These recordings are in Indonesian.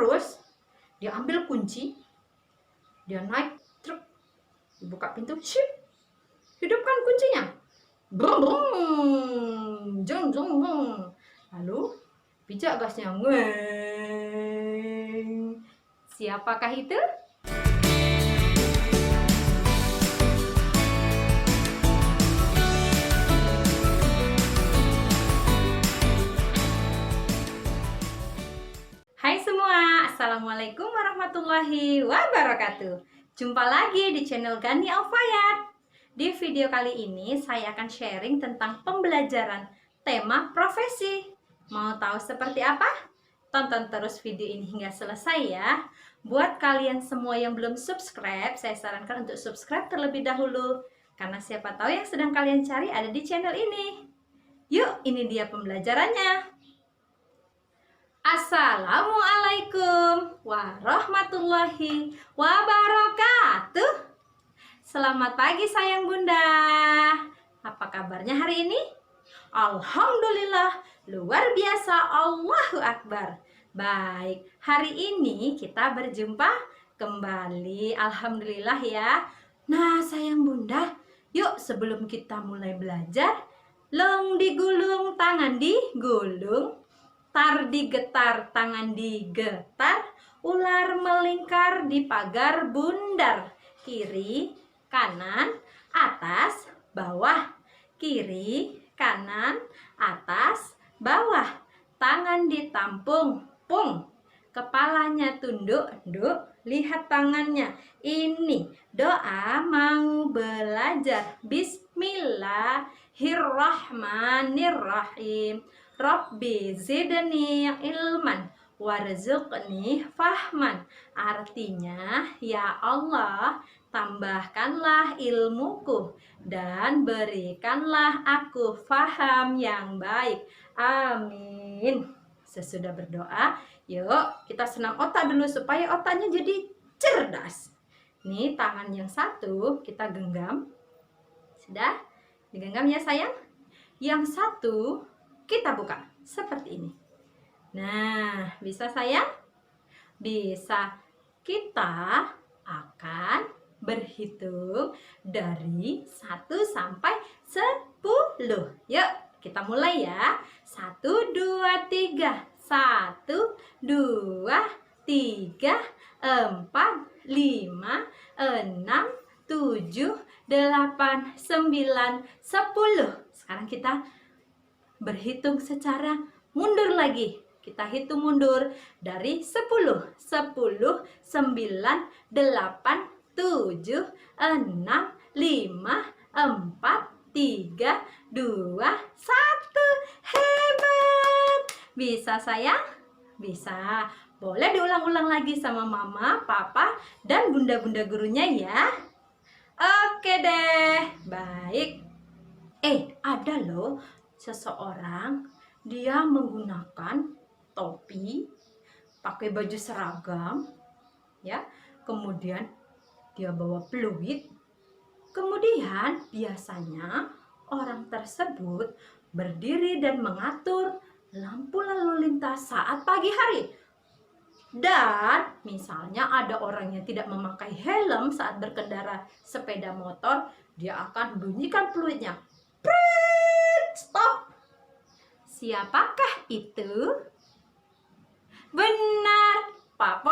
Terus dia ambil kunci, dia naik truk, dibuka pintu, ship, hidupkan kuncinya, brum brum, jung jung jung. Lalu pijak gasnya, ngeng. Siapakah itu? Hai semua, Assalamualaikum warahmatullahi wabarakatuh. Jumpa lagi di channel Gani Alfayat. Di video kali ini saya akan sharing tentang pembelajaran tema profesi. Mau tahu seperti apa? Tonton terus video ini hingga selesai ya. Buat kalian semua yang belum subscribe, saya sarankan untuk subscribe terlebih dahulu, karena siapa tahu yang sedang kalian cari ada di channel ini. Yuk, ini dia pembelajarannya. Assalamualaikum warahmatullahi wabarakatuh. Selamat pagi sayang bunda. Apa kabarnya hari ini? Alhamdulillah, luar biasa, Allahu Akbar. Baik, hari ini kita berjumpa kembali. Alhamdulillah ya. Nah sayang bunda, yuk sebelum kita mulai belajar, long digulung, tangan digulung, tar digetar, tangan digetar, ular melingkar di pagar bundar. Kiri, kanan, atas, bawah. Kiri, kanan, atas, bawah. Tangan ditampung, pung. Kepalanya tunduk, duk. Lihat tangannya. Ini doa mau belajar. Bismillahirrahmanirrahim. Rabbi zidni ilman warzuqni fahman. Artinya, ya Allah, tambahkanlah ilmuku dan berikanlah aku faham yang baik. Amin. Sesudah berdoa, yuk kita senam otak dulu supaya otaknya jadi cerdas. Nih tangan yang satu kita genggam. Sudah? Digenggam ya sayang? Yang satu kita buka seperti ini. Nah, bisa sayang? Bisa. Kita akan berhitung dari 1 sampai 10. Yuk, kita mulai ya. 1, 2, 3. 1, 2, 3, 4, 5, 6, 7, 8, 9, 10. Sekarang kita berhitung secara mundur lagi. Kita hitung mundur dari 10. 10, 9, 8, 7, 6, 5, 4, 3, 2, 1. Hebat! Bisa sayang? Bisa. Boleh diulang-ulang lagi sama mama, papa, dan bunda-bunda gurunya ya. Oke deh. Baik. Ada loh seseorang, dia menggunakan topi, pakai baju seragam, ya. Kemudian dia bawa peluit. Kemudian biasanya orang tersebut berdiri dan mengatur lampu lalu lintas saat pagi hari. Dan misalnya ada orang yang tidak memakai helm saat berkendara sepeda motor, dia akan bunyikan peluitnya. Stop. Siapakah itu? Benar, Pak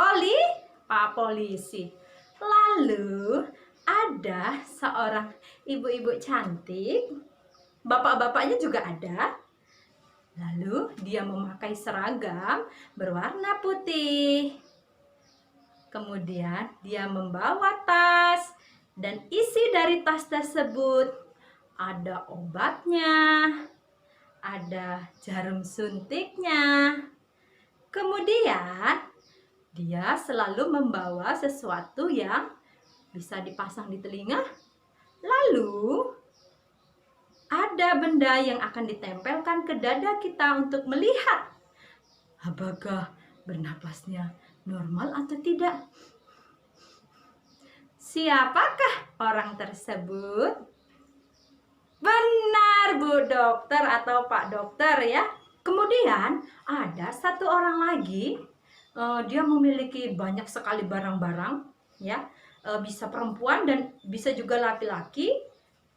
Polisi. Lalu ada seorang ibu-ibu cantik, bapak-bapaknya juga ada. Lalu dia memakai seragam berwarna putih. Kemudian dia membawa tas, dan isi dari tas tersebut ada obatnya, ada jarum suntiknya. Kemudian dia selalu membawa sesuatu yang bisa dipasang di telinga. Lalu ada benda yang akan ditempelkan ke dada kita untuk melihat apakah bernapasnya normal atau tidak. Siapakah orang tersebut? Benar, Bu Dokter atau Pak Dokter ya. Kemudian ada satu orang lagi, dia memiliki banyak sekali barang-barang, ya, bisa perempuan dan bisa juga laki-laki.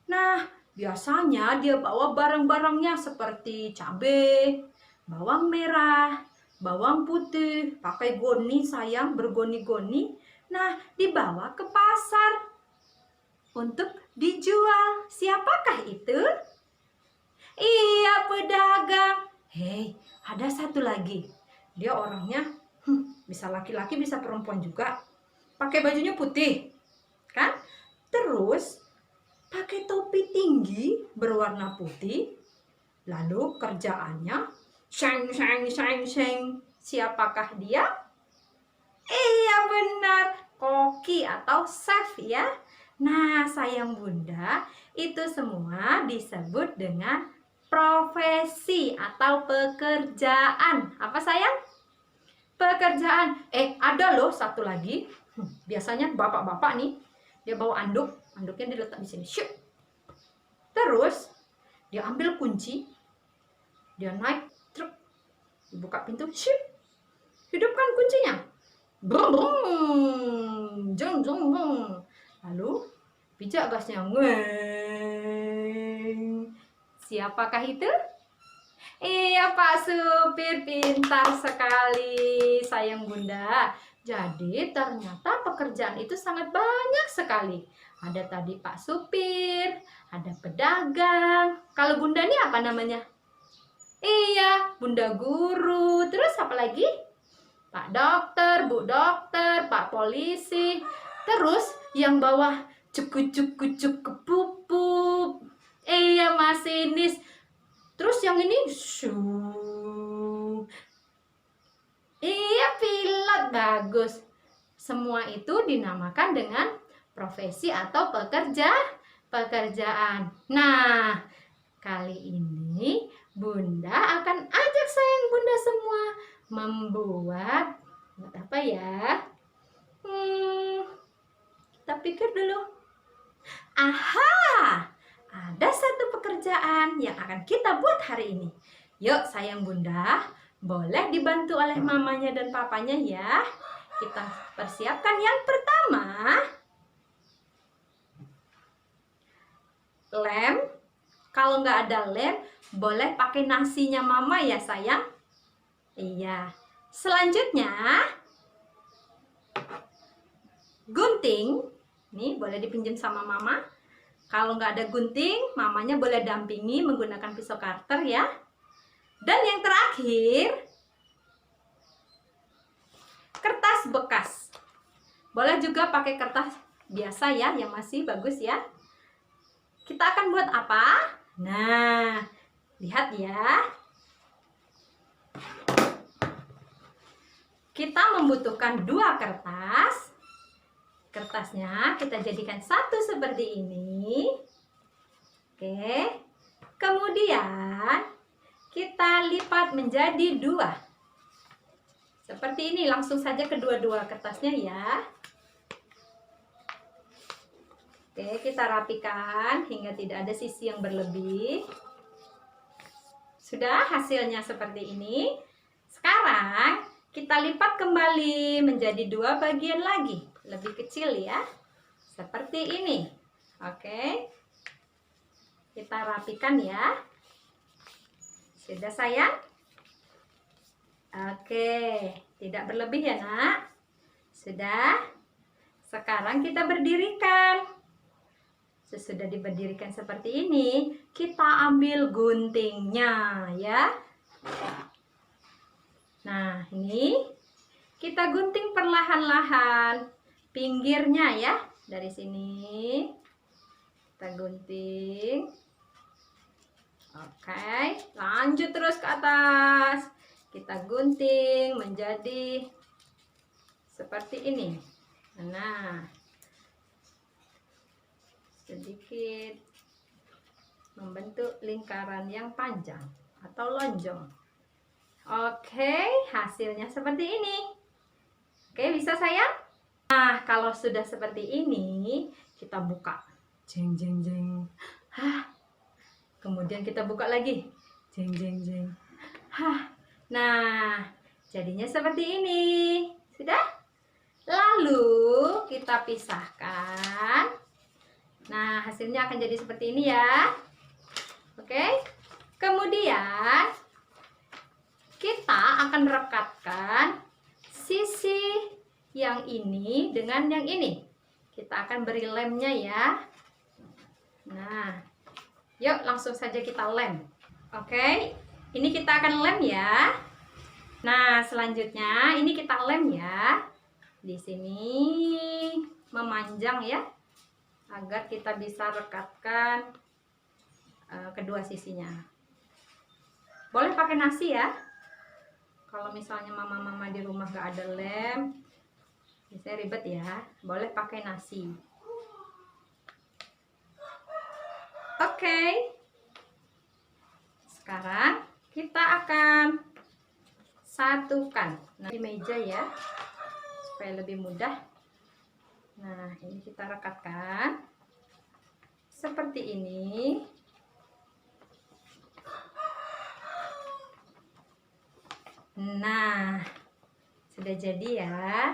Nah, biasanya dia bawa barang-barangnya seperti cabai, bawang merah, bawang putih, pakai goni sayang, bergoni-goni. Nah, dibawa ke pasar untuk dijual. Siapakah itu? Iya, pedagang. Hei, ada satu lagi. Dia orangnya bisa laki-laki, bisa perempuan juga. Pakai bajunya putih, kan? Terus pakai topi tinggi berwarna putih. Lalu kerjaannya sheng sheng sheng sheng. Siapakah dia? Iya benar, koki atau chef ya. Nah, sayang Bunda, itu semua disebut dengan profesi atau pekerjaan. Apa sayang? Pekerjaan. Ada loh satu lagi. Biasanya bapak-bapak nih, dia bawa anduk, anduknya diletak di sini. Syuk. Terus dia ambil kunci, dia naik truk, dibuka pintu, syuk. Hidupkan kuncinya. Brum brum, jeng jeng jeng. Lalu pijak gasnya. Ngeng. Siapakah itu? Iya, Pak Supir, pintar sekali sayang Bunda. Jadi ternyata pekerjaan itu sangat banyak sekali. Ada tadi Pak Supir, ada pedagang. Kalau Bunda ini apa namanya? Iya, Bunda guru. Terus apa lagi? Pak dokter, Bu dokter, Pak polisi. Terus yang bawah cukup pupuk. Iya, masinis. Terus yang ini iya, pilot. Bagus. Semua itu dinamakan dengan profesi atau pekerjaan. Nah, kali ini Bunda akan ajak sayang Bunda semua membuat apa ya? Kita pikir dulu. Aha! Ada satu pekerjaan yang akan kita buat hari ini. Yuk sayang Bunda, boleh dibantu oleh mamanya dan papanya ya. Kita persiapkan yang pertama. Lem. Kalau nggak ada lem, boleh pakai nasinya mama ya sayang. Iya. Selanjutnya, gunting. Nih boleh dipinjam sama mama. Kalau nggak ada gunting, mamanya boleh dampingi menggunakan pisau cutter ya. Dan yang terakhir, kertas bekas. Boleh juga pakai kertas biasa ya, yang masih bagus ya. Kita akan buat apa? Nah, lihat ya. Kita membutuhkan 2 kertas. Kertasnya kita jadikan satu seperti ini. Oke. Kemudian kita lipat menjadi 2. Seperti ini, langsung saja kedua-dua kertasnya ya. Oke, kita rapikan hingga tidak ada sisi yang berlebih. Sudah, hasilnya seperti ini. Sekarang kita lipat kembali menjadi 2 bagian lagi, lebih kecil ya, seperti ini. Oke, kita rapikan ya. Sudah sayang? Oke, tidak berlebih ya nak. Sudah. Sekarang kita berdirikan. Sesudah diberdirikan seperti ini, kita ambil guntingnya ya. Nah, ini kita gunting perlahan-lahan pinggirnya ya. Dari sini kita gunting. Oke, lanjut terus ke atas. Kita gunting menjadi seperti ini. Nah, sedikit membentuk lingkaran yang panjang atau lonjong. Oke, hasilnya seperti ini. Oke, bisa sayang? Nah, kalau sudah seperti ini, kita buka. Jeng jeng jeng. Kemudian kita buka lagi. Jeng jeng jeng. Nah, Jadinya seperti ini. Sudah? Lalu kita pisahkan. Nah, hasilnya akan jadi seperti ini ya. Oke. Kemudian kita akan rekatkan sisi yang ini dengan yang ini. Kita akan beri lemnya ya. Nah, yuk langsung saja kita lem. Oke. Ini kita akan lem ya. Nah, selanjutnya ini kita lem ya. Di sini memanjang ya, agar kita bisa rekatkan kedua sisinya. Boleh pakai nasi ya. Kalau misalnya mama-mama di rumah gak ada lem, biasanya ribet ya. Boleh pakai nasi. Oke. Sekarang kita akan satukan. Nah, di meja ya, supaya lebih mudah. Nah, ini kita rekatkan seperti ini. Nah, sudah jadi ya,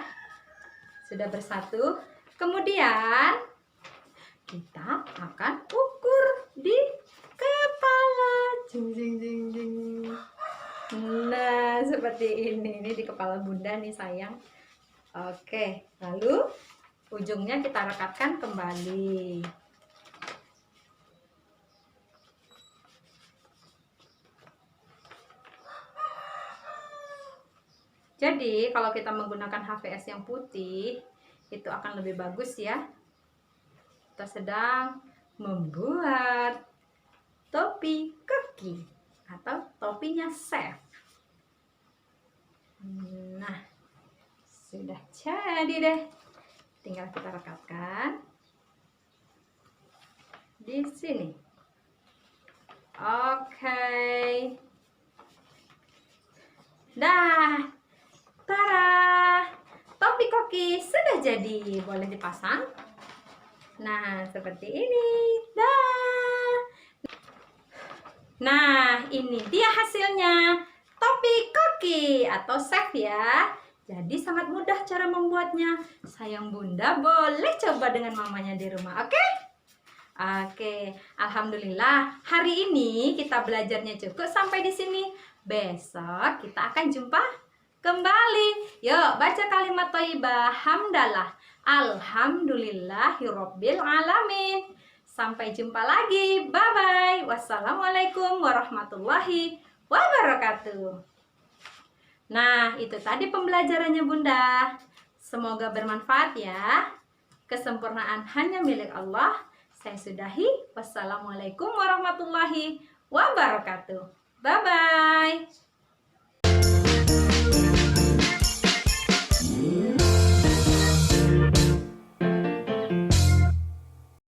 sudah bersatu. Kemudian kita akan ukur di kepala. Jing, jing, jing, jing. Nah, seperti ini di kepala bunda nih sayang. Oke, lalu ujungnya kita rekatkan kembali. Jadi kalau kita menggunakan HVS yang putih itu akan lebih bagus ya. Kita sedang membuat topi koki atau topinya chef. Nah, sudah jadi deh. Tinggal kita rekatkan di sini. Oke. Dah. Tara. Topi koki sudah jadi. Boleh dipasang. Nah, seperti ini. Dah. Nah, ini dia hasilnya. Topi koki atau chef ya. Jadi sangat mudah cara membuatnya. Sayang bunda boleh coba dengan mamanya di rumah, oke? Oke, alhamdulillah hari ini kita belajarnya cukup sampai di sini. Besok kita akan jumpa kembali. Yuk baca kalimat thayyibah hamdalah. Alhamdulillahirabbil alamin. Sampai jumpa lagi. Bye bye. Wassalamualaikum warahmatullahi wabarakatuh. Nah, itu tadi pembelajarannya bunda. Semoga bermanfaat ya. Kesempurnaan hanya milik Allah. Saya sudahi. Wassalamualaikum warahmatullahi wabarakatuh. Bye-bye.